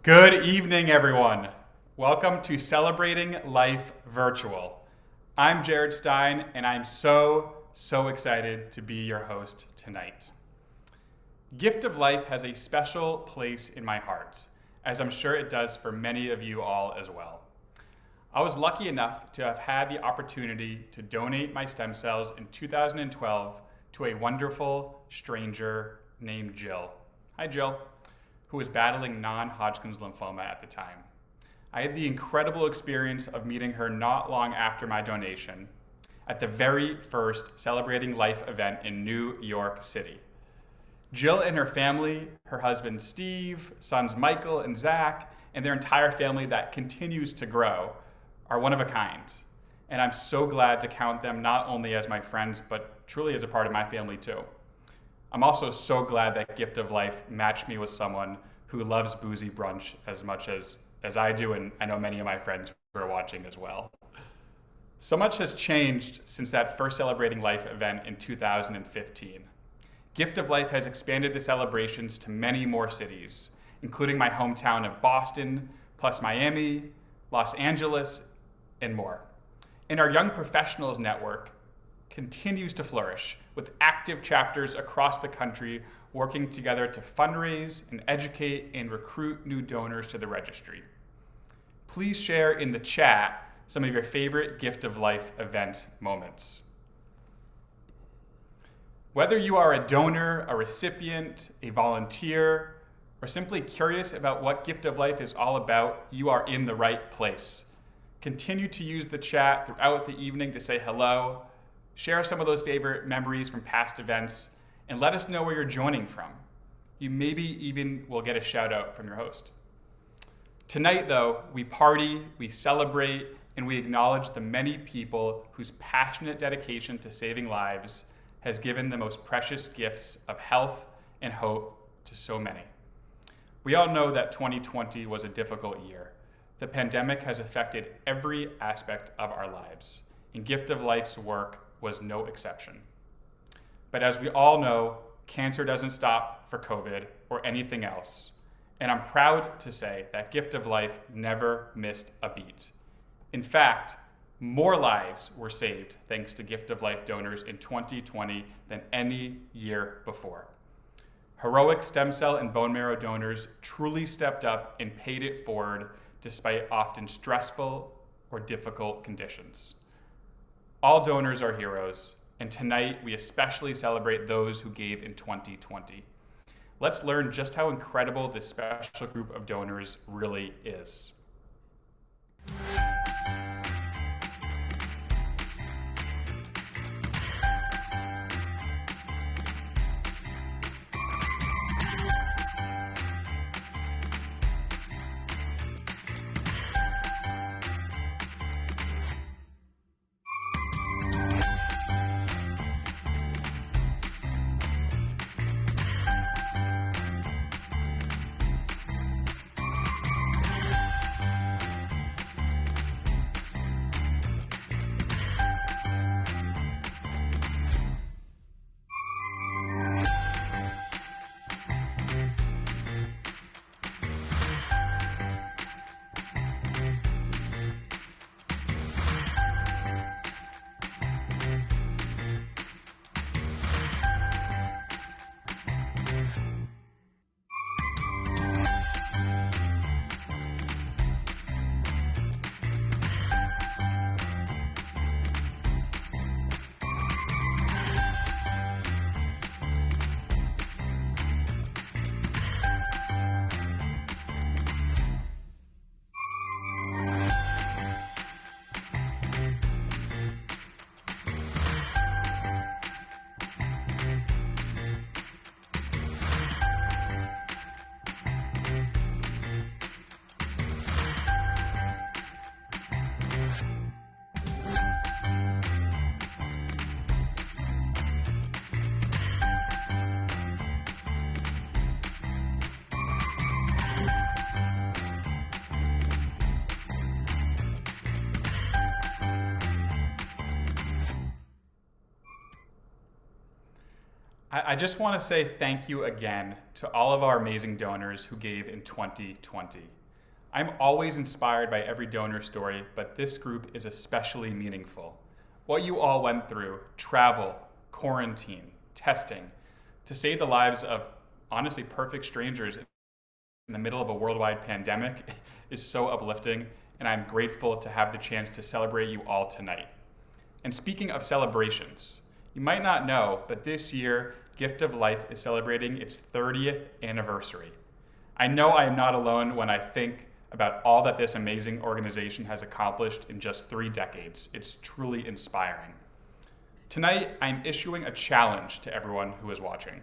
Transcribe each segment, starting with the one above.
Good evening, everyone. Welcome to Celebrating Life Virtual. I'm Jared STEIN, and I'm so excited to be your host tonight. Gift of Life has a special place in my heart, as I'm sure it does for many of you all as well. I was lucky enough to have had the opportunity to donate my stem cells in 2012 to a wonderful stranger named Jill. Hi, Jill, who was battling non-Hodgkin's lymphoma at the time. I had the incredible experience of meeting her not long after my donation at the very first Celebrating Life event in New York City. Jill and her family, her husband Steve, sons Michael and Zach, and their entire family that continues to grow, are one of a kind. And I'm so glad to count them not only as my friends, but truly as a part of my family too. I'm also so glad that Gift of Life matched me with someone who loves boozy brunch as much as I do, and I know many of my friends who are watching as well. So much has changed since that first Celebrating Life event in 2015. Gift of Life has expanded the celebrations to many more cities, including my hometown of Boston, plus Miami, Los Angeles, and more. And our Young Professionals Network continues to flourish with active chapters across the country working together to fundraise and educate and recruit new donors to the registry. Please share in the chat some of your favorite Gift of Life event moments. Whether you are a donor, a recipient, a volunteer, or simply curious about what Gift of Life is all about, you are in the right place. Continue to use the chat throughout the evening to say hello, share some of those favorite memories from past events, and let us know where you're joining from. You maybe even will get a shout out from your host. Tonight though, we party, we celebrate, and we acknowledge the many people whose passionate dedication to saving lives has given the most precious gifts of health and hope to so many. We all know that 2020 was a difficult year. The pandemic has affected every aspect of our lives, and Gift of Life's work was no exception. But as we all know, cancer doesn't stop for COVID or anything else. And I'm proud to say that Gift of Life never missed a beat. In fact, more lives were saved thanks to Gift of Life donors in 2020 than any year before. Heroic stem cell and bone marrow donors truly stepped up and paid it forward despite often stressful or difficult conditions. All donors are heroes, and tonight we especially celebrate those who gave in 2020. Let's learn just how incredible this special group of donors really is. I just want to say thank you again to all of our amazing donors who gave in 2020. I'm always inspired by every donor story, but this group is especially meaningful. What you all went through, travel, quarantine, testing, to save the lives of honestly perfect strangers in the middle of a worldwide pandemic is so uplifting, and I'm grateful to have the chance to celebrate you all tonight. And speaking of celebrations, you might not know, but this year, Gift of Life is celebrating its 30th anniversary. I know I am not alone when I think about all that this amazing organization has accomplished in just 3 decades. It's truly inspiring. Tonight, I'm issuing a challenge to everyone who is watching.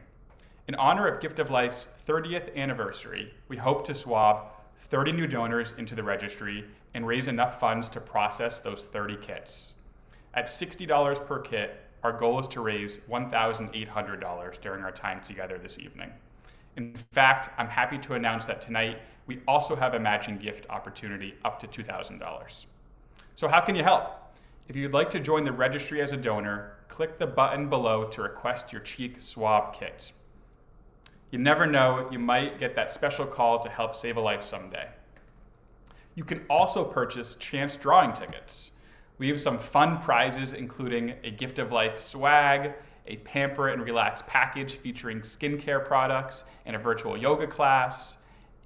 In honor of Gift of Life's 30th anniversary, we hope to swab 30 new donors into the registry and raise enough funds to process those 30 kits. At $60 per kit, our goal is to raise $1,800 during our time together this evening. In fact, I'm happy to announce that tonight we also have a matching gift opportunity up to $2,000. So how can you help? If you'd like to join the registry as a donor, click the button below to request your cheek swab kit. You never know, you might get that special call to help save a life someday. You can also purchase chance drawing tickets. We have some fun prizes, including a Gift of Life swag, a Pamper and Relax package featuring skincare products and a virtual yoga class,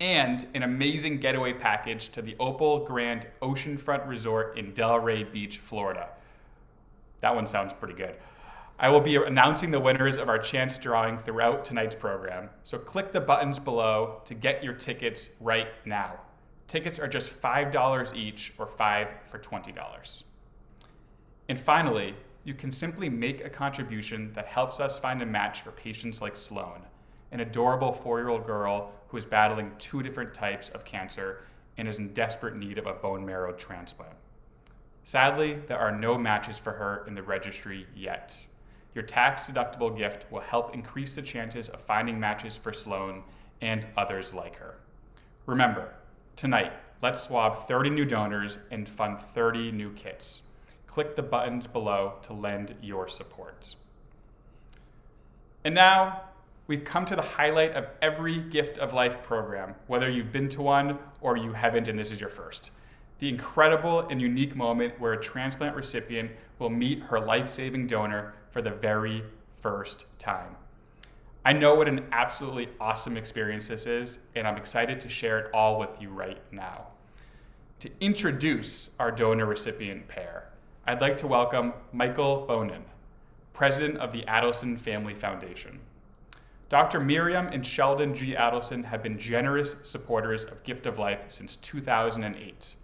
and an amazing getaway package to the Opal Grand Oceanfront Resort in Delray Beach, Florida. That one sounds pretty good. I will be announcing the winners of our chance drawing throughout tonight's program, so click the buttons below to get your tickets right now. Tickets are just $5 each, or $5 for $20. And finally, you can simply make a contribution that helps us find a match for patients like Sloan, an adorable 4-year-old girl who is battling 2 different types of cancer and is in desperate need of a bone marrow transplant. Sadly, there are no matches for her in the registry yet. Your tax-deductible gift will help increase the chances of finding matches for Sloan and others like her. Remember, tonight, let's swab 30 new donors and fund 30 new kits. Click the buttons below to lend your support. And now, we've come to the highlight of every Gift of Life program, whether you've been to one or you haven't and this is your first. The incredible and unique moment where a transplant recipient will meet her life-saving donor for the very first time. I know what an absolutely awesome experience this is, and I'm excited to share it all with you right now. To introduce our donor-recipient pair, I'd like to welcome Michael BOHNEN, president of the Adelson Family Foundation. Dr. Miriam and Sheldon G. Adelson have been generous supporters of Gift of Life since 2008.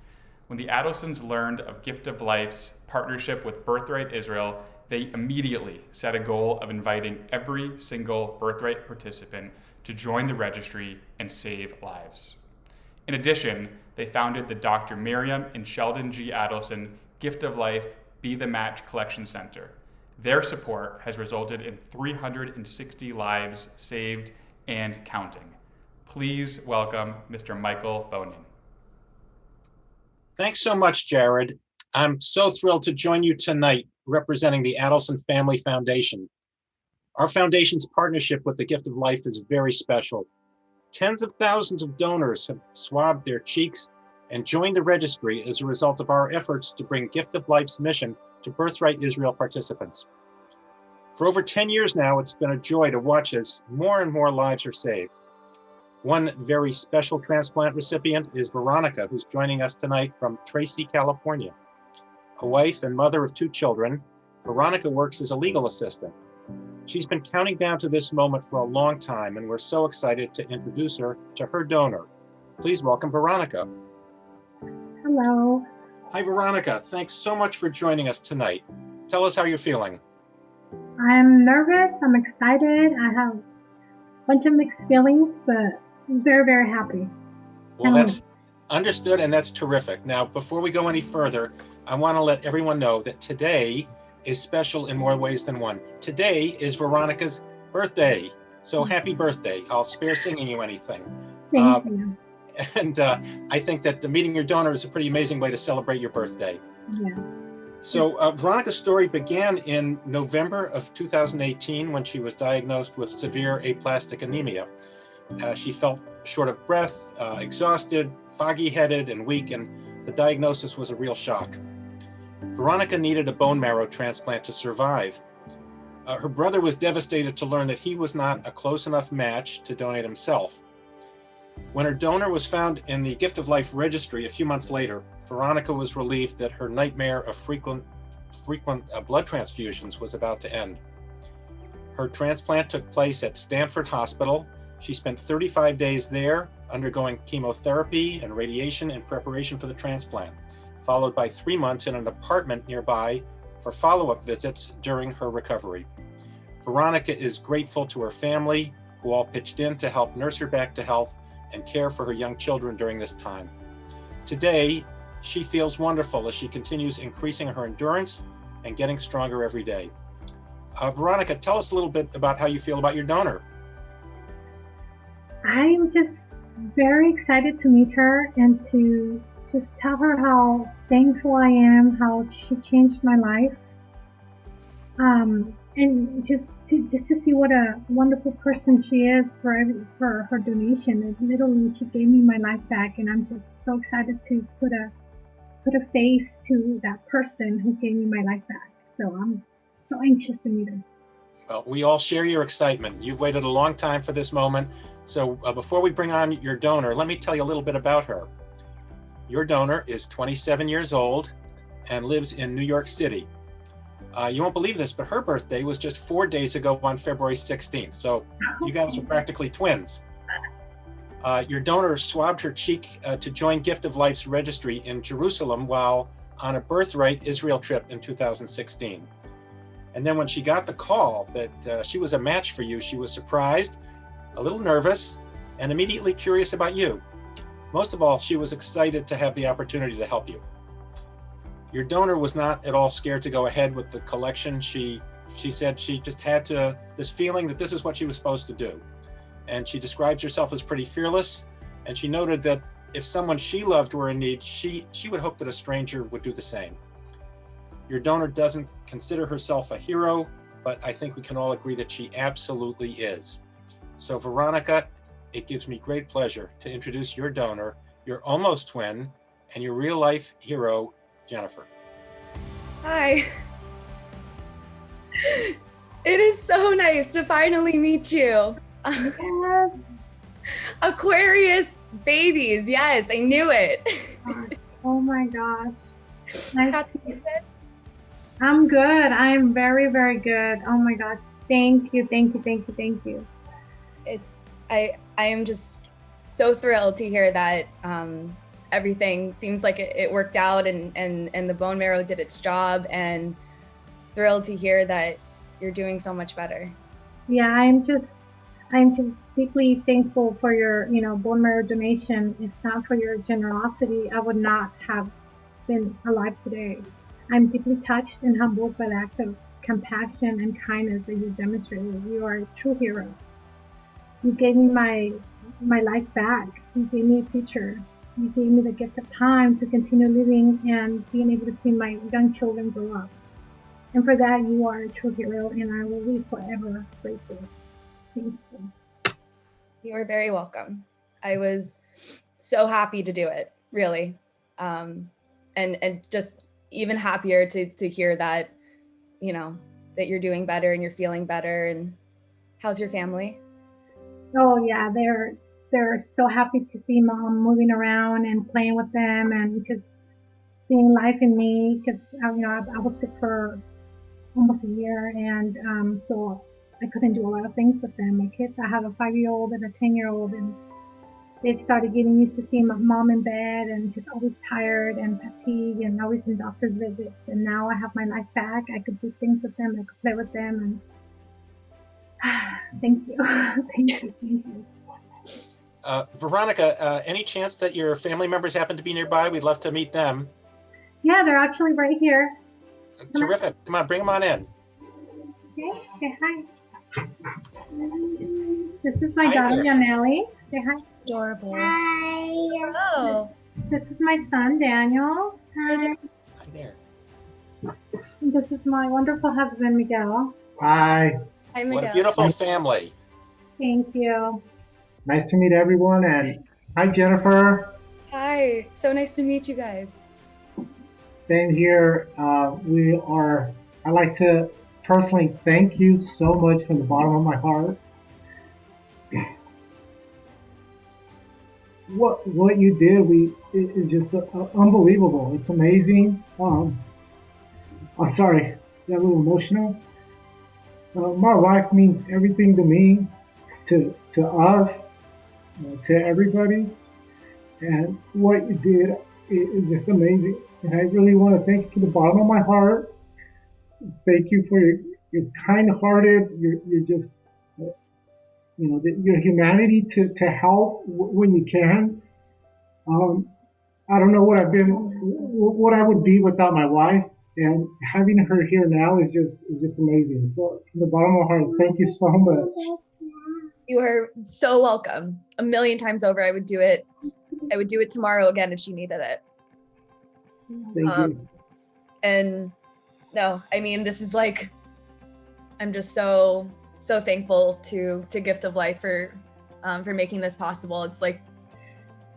When the Adelsons learned of Gift of Life's partnership with Birthright Israel, they immediately set a goal of inviting every single Birthright participant to join the registry and save lives. In addition, they founded the Dr. Miriam and Sheldon G. Adelson Gift of Life Be the Match Collection Center. Their support has resulted in 360 lives saved and counting. Please welcome Mr. Michael BOHNEN. Thanks so much, Jared. I'm so thrilled to join you tonight representing the Adelson Family Foundation. Our foundation's partnership with the Gift of Life is very special. Tens of thousands of donors have swabbed their cheeks and joined the registry as a result of our efforts to bring Gift of Life's mission to Birthright Israel participants. For over 10 years now, it's been a joy to watch as more and more lives are saved. One very special transplant recipient is Veronica, who's joining us tonight from Tracy, California. A wife and mother of 2 children, Veronica works as a legal assistant. She's been counting down to this moment for a long time, and we're so excited to introduce her to her donor. Please welcome Veronica. Hello. Hi, Veronica. Thanks so much for joining us tonight. Tell us how you're feeling. I'm nervous. I'm excited. I have a bunch of mixed feelings, but I'm very, very happy. Well, that's understood, and that's terrific. Now, before we go any further, I want to let everyone know that today is special in more ways than one. Today is Veronica's birthday. So happy birthday. I'll spare singing you anything. Thank you. And I think that the meeting your donor is a pretty amazing way to celebrate your birthday. Yeah. So Veronica's story began in November of 2018 when she was diagnosed with severe aplastic anemia. She felt short of breath, exhausted, foggy-headed, and weak, and the diagnosis was a real shock. Veronica needed a bone marrow transplant to survive. Her brother was devastated to learn that he was not a close enough match to donate himself. When her donor was found in the Gift of Life Registry a few months later, Veronica was relieved that her nightmare of frequent blood transfusions was about to end. Her transplant took place at Stanford Hospital. She spent 35 days there undergoing chemotherapy and radiation in preparation for the transplant, followed by 3 months in an apartment nearby for follow-up visits during her recovery. Veronica is grateful to her family, who all pitched in to help nurse her back to health and care for her young children during this time. Today, she feels wonderful as she continues increasing her endurance and getting stronger every day. Veronica, tell us a little bit about how you feel about your donor. I'm just very excited to meet her and to just tell her how thankful I am, how she changed my life, and just to see what a wonderful person she is for her donation. And literally, she gave me my life back, and I'm just so excited to put a face to that person who gave me my life back. So I'm so anxious to meet her. Well, we all share your excitement. You've waited a long time for this moment. So before we bring on your donor, let me tell you a little bit about her. Your donor is 27 years old and lives in New York City. You won't believe this, but her birthday was just 4 days ago on February 16th. So you guys are practically twins. Your donor swabbed her cheek to join Gift of Life's registry in Jerusalem while on a Birthright Israel trip in 2016. And then when she got the call that she was a match for you, she was surprised, a little nervous, and immediately curious about you. Most of all, she was excited to have the opportunity to help you. Your donor was not at all scared to go ahead with the collection. She said she just had this feeling that this is what she was supposed to do. And she describes herself as pretty fearless. And she noted that if someone she loved were in need, she would hope that a stranger would do the same. Your donor doesn't consider herself a hero, but I think we can all agree that she absolutely is. So Veronica, it gives me great pleasure to introduce your donor, your almost twin, and your real life hero, Jennifer. Hi. It is so nice to finally meet you. Aquarius babies, yes, I knew it. Oh my gosh. How you been? I'm good. I'm very, very good. Oh my gosh. Thank you. I am just so thrilled to hear that everything seems like it worked out and the bone marrow did its job, and thrilled to hear that you're doing so much better. Yeah, I'm just deeply thankful for your, bone marrow donation. If not for your generosity, I would not have been alive today. I'm deeply touched and humbled by the act of compassion and kindness that you demonstrated. You are a true hero. You gave me my life back. You gave me a future. You gave me the gift of time to continue living and being able to see my young children grow up. And for that, you are a true hero, and I will be forever grateful. Thank you. You are very welcome. I was so happy to do it, really. And just even happier to hear that, that you're doing better and you're feeling better. And how's your family? Oh yeah, they're so happy to see mom moving around and playing with them and just seeing life in me, because I was sick for almost a year, and so I couldn't do a lot of things with them. My kids, I have a 5-year-old and a 10-year-old, and they started getting used to seeing my mom in bed and just always tired and fatigued and always in doctor's visits. And now I have my life back. I could do things with them. I could play with them. And thank you. Thank you. Veronica, any chance that your family members happen to be nearby? We'd love to meet them. Yeah, they're actually right here. Terrific. Come on, bring them on in. Okay, say hi. This is my daughter, Yaneli. Say hi. Adorable. Hi. Hello. This is my son, Daniel. Hi. Hi there. And this is my wonderful husband, Miguel. Hi, Hi, What a Miguel. beautiful family. Thank you. nice to meet everyone, and hi, Jennifer. Hi. So nice to meet you guys. Same here. I'd like to personally thank you so much from the bottom of my heart. What you did, it's just unbelievable. It's amazing. I'm sorry, got a little emotional. My wife means everything to me, to us, to everybody, and what you did is just amazing. And I really want to thank you from the bottom of my heart. Thank you for your kind-hearted, you're just, your humanity to help when you can. I don't know what I would be without my wife, and having her here now is just amazing. So from the bottom of my heart, thank you so much. You are so welcome. A million times over. I would do it tomorrow again if she needed it. Thank you. And no, I mean, this is like, I'm just so thankful to Gift of Life for making this possible. It's like,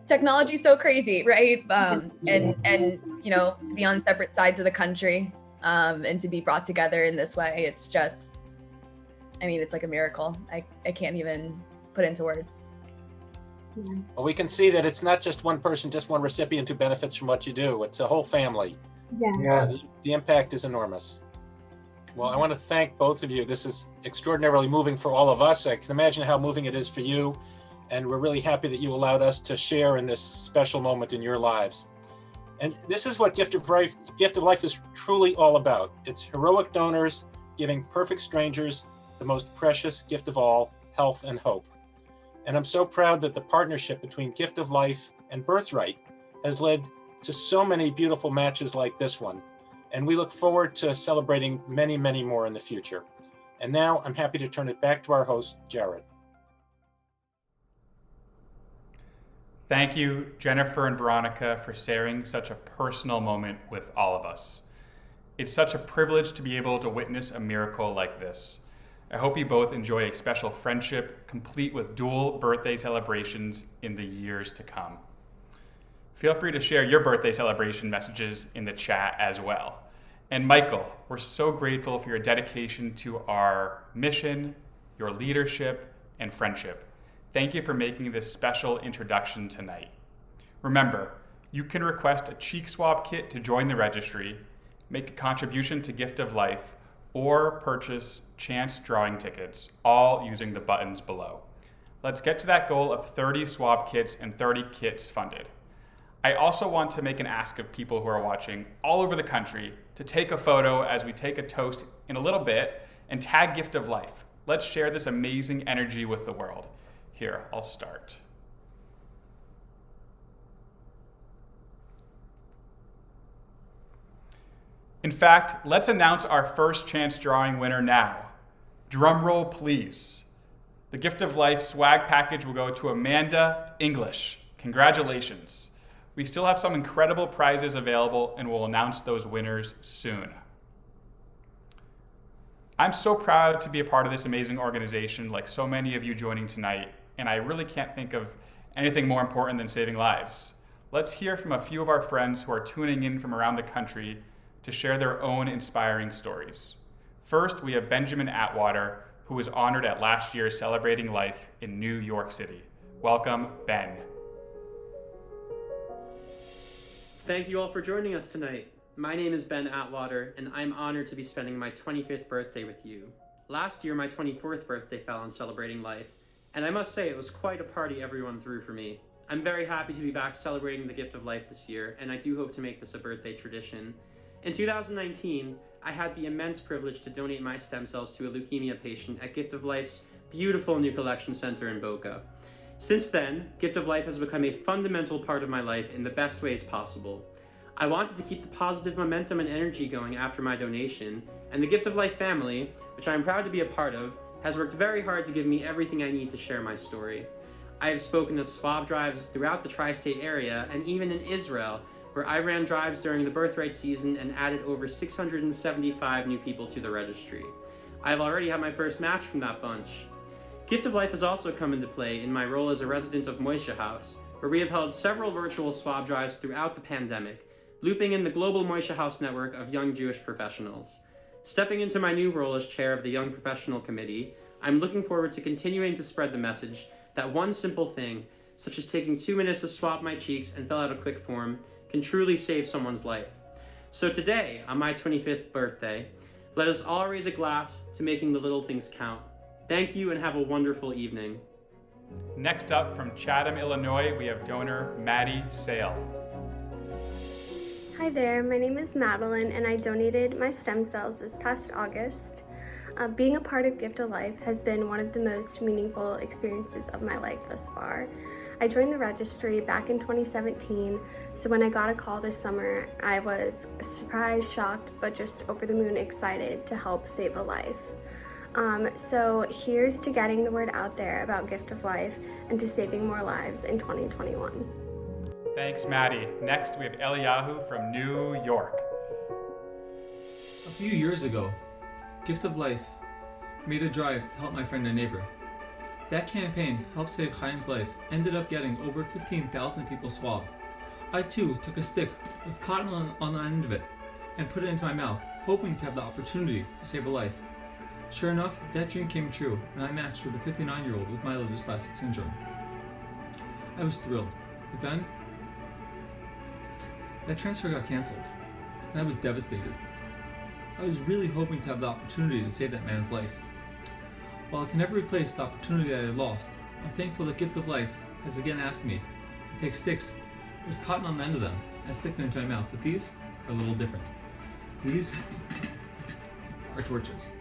technology's so crazy, right? And to be on separate sides of the country, and to be brought together in this way, it's just, I mean, it's like a miracle. I can't even put into words. Well, we can see that it's not just one person, just one recipient who benefits from what you do. It's a whole family. Yeah. The impact is enormous. Well, I want to thank both of you. This is extraordinarily moving for all of us. I can imagine how moving it is for you. And we're really happy that you allowed us to share in this special moment in your lives. And this is what Gift of Life is truly all about. It's heroic donors giving perfect strangers the most precious gift of all, health and hope. And I'm so proud that the partnership between Gift of Life and Birthright has led to so many beautiful matches like this one. And we look forward to celebrating many, many more in the future. And now I'm happy to turn it back to our host, Jared. Thank you, Jennifer and Veronica, for sharing such a personal moment with all of us. It's such a privilege to be able to witness a miracle like this. I hope you both enjoy a special friendship, complete with dual birthday celebrations in the years to come. Feel free to share your birthday celebration messages in the chat as well. And Michael, we're so grateful for your dedication to our mission, your leadership, and friendship. Thank you for making this special introduction tonight. Remember, you can request a cheek swab kit to join the registry, make a contribution to Gift of Life, or purchase chance drawing tickets, all using the buttons below. Let's get to that goal of 30 swab kits and 30 kits funded. I also want to make an ask of people who are watching all over the country to take a photo as we take a toast in a little bit and tag Gift of Life. Let's share this amazing energy with the world. Here, I'll start. In fact, let's announce our first chance drawing winner now. Drum roll, please. The Gift of Life swag package will go to Amanda English. Congratulations. We still have some incredible prizes available and we'll announce those winners soon. I'm so proud to be a part of this amazing organization, like so many of you joining tonight, and I really can't think of anything more important than saving lives. Let's hear from a few of our friends who are tuning in from around the country to share their own inspiring stories. First, we have Benjamin Atwater, who was honored at last year's Celebrating Life in New York City. Welcome, Ben. Thank you all for joining us tonight. My name is Ben Atwater, and I'm honored to be spending my 25th birthday with you. Last year, my 24th birthday fell on Celebrating Life, and I must say it was quite a party everyone threw for me. I'm very happy to be back celebrating the Gift of Life this year, and I do hope to make this a birthday tradition. In 2019, I had the immense privilege to donate my stem cells to a leukemia patient at Gift of Life's beautiful new collection center in Boca. Since then, Gift of Life has become a fundamental part of my life in the best ways possible. I wanted to keep the positive momentum and energy going after my donation, and the Gift of Life family, which I am proud to be a part of, has worked very hard to give me everything I need to share my story. I have spoken at swab drives throughout the tri-state area and even in Israel, where I ran drives during the birthright season and added over 675 new people to the registry. I've already had my first match from that bunch. Gift of Life has also come into play in my role as a resident of Moishe House, where we have held several virtual swab drives throughout the pandemic, looping in the global Moishe House network of young Jewish professionals. Stepping into my new role as chair of the Young Professional Committee, I'm looking forward to continuing to spread the message that one simple thing, such as taking 2 minutes to swap my cheeks and fill out a quick form, can truly save someone's life. So today, on my 25th birthday, let us all raise a glass to making the little things count. Thank you and have a wonderful evening. Next up from Chatham, Illinois, we have donor MADDIE Sale. Hi there, my name is Madeline and I donated my stem cells this past August. Being a part of Gift of Life has been one of the most meaningful experiences of my life thus far. I joined the registry back in 2017, so when I got a call this summer, I was surprised, shocked, but just over the moon excited to help save a life. So here's to getting the word out there about Gift of Life and to saving more lives in 2021. Thanks, Maddie. Next, we have Eliyahu from New York. A few years ago, Gift of Life made a drive to help my friend and neighbor. That campaign helped save Chaim's life, ended up getting over 15,000 people swabbed. I too took a stick with cotton on the end of it and put it into my mouth, hoping to have the opportunity to save a life. Sure enough, that dream came true, and I matched with a 59-year-old with myelodysplastic syndrome. I was thrilled, but then that transfer got canceled, and I was devastated. I was really hoping to have the opportunity to save that man's life. While I can never replace the opportunity that I lost, I'm thankful that Gift of Life has again asked me to take sticks with cotton on the end of them and stick them into my mouth, but these are a little different. These are torches.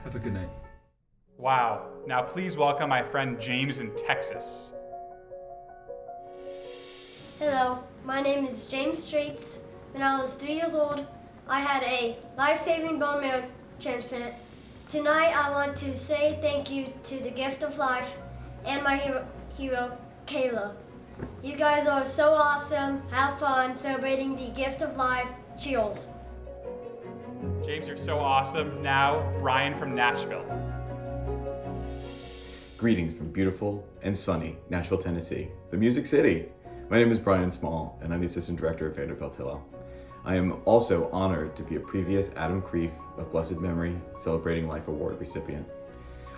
Have a good night. Wow. Now please welcome my friend James in Texas. Hello, my name is James Straits. When I was 3 years old, I had a life-saving bone marrow transplant. Tonight, I want to say thank you to the Gift of Life and my hero, Kayla. You guys are so awesome. Have fun celebrating the Gift of Life. Cheers. James, you're so awesome. Now, Brian from Nashville. Greetings from beautiful and sunny Nashville, Tennessee, the Music City. My name is Brian Small, and I'm the Assistant Director of Vanderbilt Hillel. I am also honored to be a previous Adam Kreef of Blessed Memory Celebrating Life Award recipient.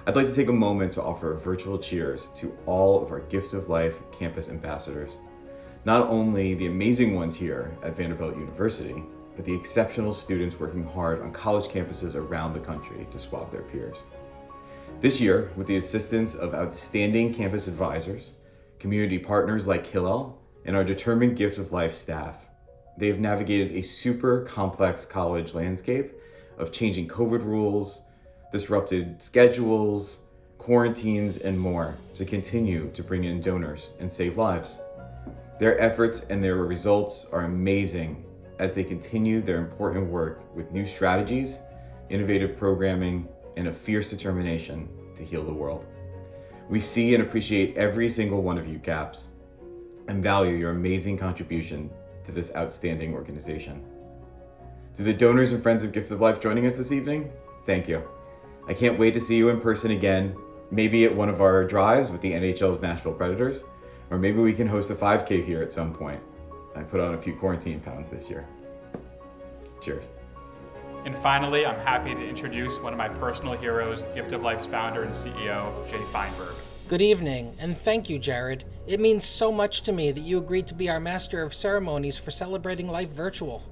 I'd like to take a moment to offer a virtual cheers to all of our Gift of Life campus ambassadors. Not only the amazing ones here at Vanderbilt University, but the exceptional students working hard on college campuses around the country to swab their peers. This year, with the assistance of outstanding campus advisors, community partners like Hillel, and our determined Gift of Life staff, they've navigated a super complex college landscape of changing COVID rules, disrupted schedules, quarantines, and more to continue to bring in donors and save lives. Their efforts and their results are amazing as they continue their important work with new strategies, innovative programming, and a fierce determination to heal the world. We see and appreciate every single one of you, CAPS, and value your amazing contribution to this outstanding organization. To the donors and friends of Gift of Life joining us this evening, thank you. I can't wait to see you in person again, maybe at one of our drives with the NHL's Nashville Predators, or maybe we can host a 5K here at some point. I put on a few quarantine pounds this year. Cheers. And finally, I'm happy to introduce one of my personal heroes, Gift of Life's founder and CEO, Jay FEINBERG. Good evening, and thank you, Jared. It means so much to me that you agreed to be our Master of Ceremonies for Celebrating Life Virtual.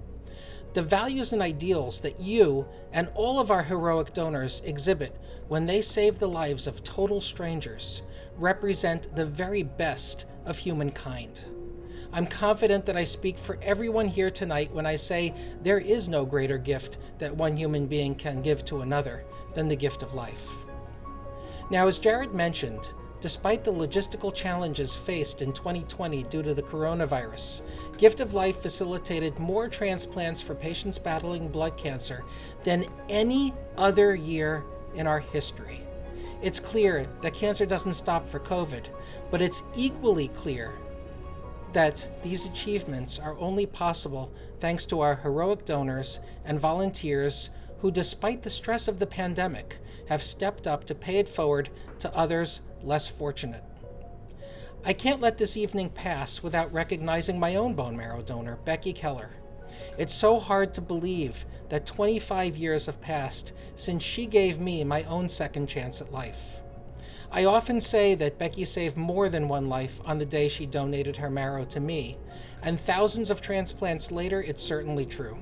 the values and ideals that you and all of our heroic donors exhibit when they save the lives of total strangers represent the very best of humankind. I'm confident that I speak for everyone here tonight when I say there is no greater gift that one human being can give to another than the gift of life. Now, as Jared mentioned, despite the logistical challenges faced in 2020 due to the coronavirus, Gift of Life facilitated more transplants for patients battling blood cancer than any other year in our history. It's clear that cancer doesn't stop for COVID, but it's equally clear that these achievements are only possible thanks to our heroic donors and volunteers who, despite the stress of the pandemic, have stepped up to pay it forward to others less fortunate. I can't let this evening pass without recognizing my own bone marrow donor, Becky Keller. It's so hard to believe that 25 years have passed since she gave me my own second chance at life. I often say that Becky saved more than one life on the day she donated her marrow to me, and thousands of transplants later, it's certainly true.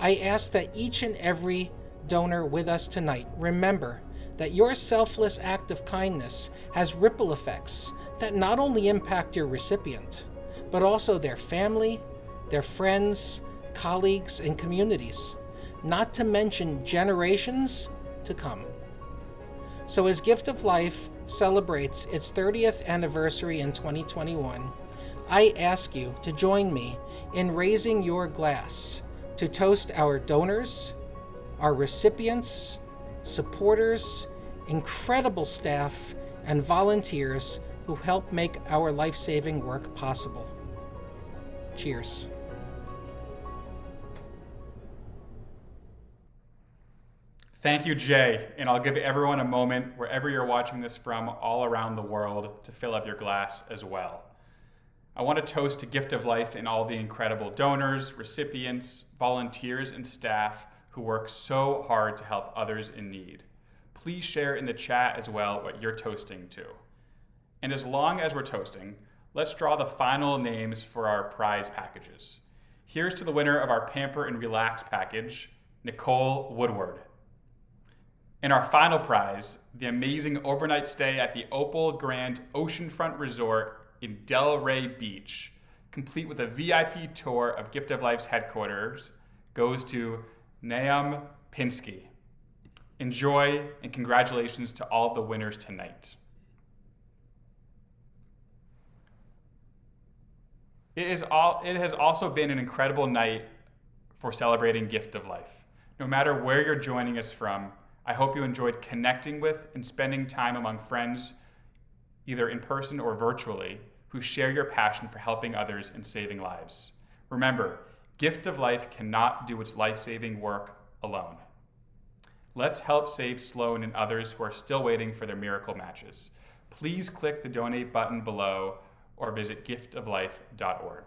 I ask that each and every donor with us tonight remember that your selfless act of kindness has ripple effects that not only impact your recipient, but also their family, their friends, colleagues, and communities, not to mention generations to come. So as Gift of Life celebrates its 30th anniversary in 2021, I ask you to join me in raising your glass to toast our donors, our recipients, supporters, incredible staff, and volunteers who help make our life-saving work possible. Cheers. Thank you, Jay, and I'll give everyone a moment, wherever you're watching this from all around the world, to fill up your glass as well. I want to toast to Gift of Life and all the incredible donors, recipients, volunteers, and staff who work so hard to help others in need. Please share in the chat as well what you're toasting to. And as long as we're toasting, let's draw the final names for our prize packages. Here's to the winner of our Pamper and Relax package, Nicole Woodward. And our final prize, the amazing overnight stay at the Opal Grand Oceanfront Resort in Delray Beach, complete with a VIP tour of Gift of Life's headquarters, goes to Naam Pinsky. Enjoy, and congratulations to all the winners tonight. It has also been an incredible night for celebrating Gift of Life. No matter where you're joining us from, I hope you enjoyed connecting with and spending time among friends, either in person or virtually, who share your passion for helping others and saving lives. Remember, Gift of Life cannot do its life-saving work alone. Let's help save Sloan and others who are still waiting for their miracle matches. Please click the donate button below or visit giftoflife.org.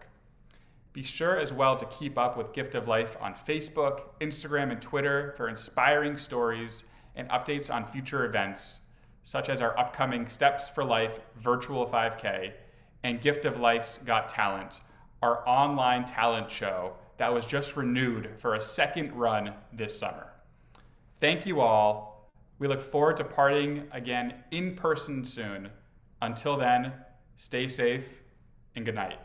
Be sure as well to keep up with Gift of Life on Facebook, Instagram, and Twitter for inspiring stories and updates on future events, such as our upcoming Steps for Life virtual 5K and Gift of Life's Got Talent, our online talent show that was just renewed for a second run this summer. Thank you all. We look forward to partying again in person soon. Until then, stay safe and good night.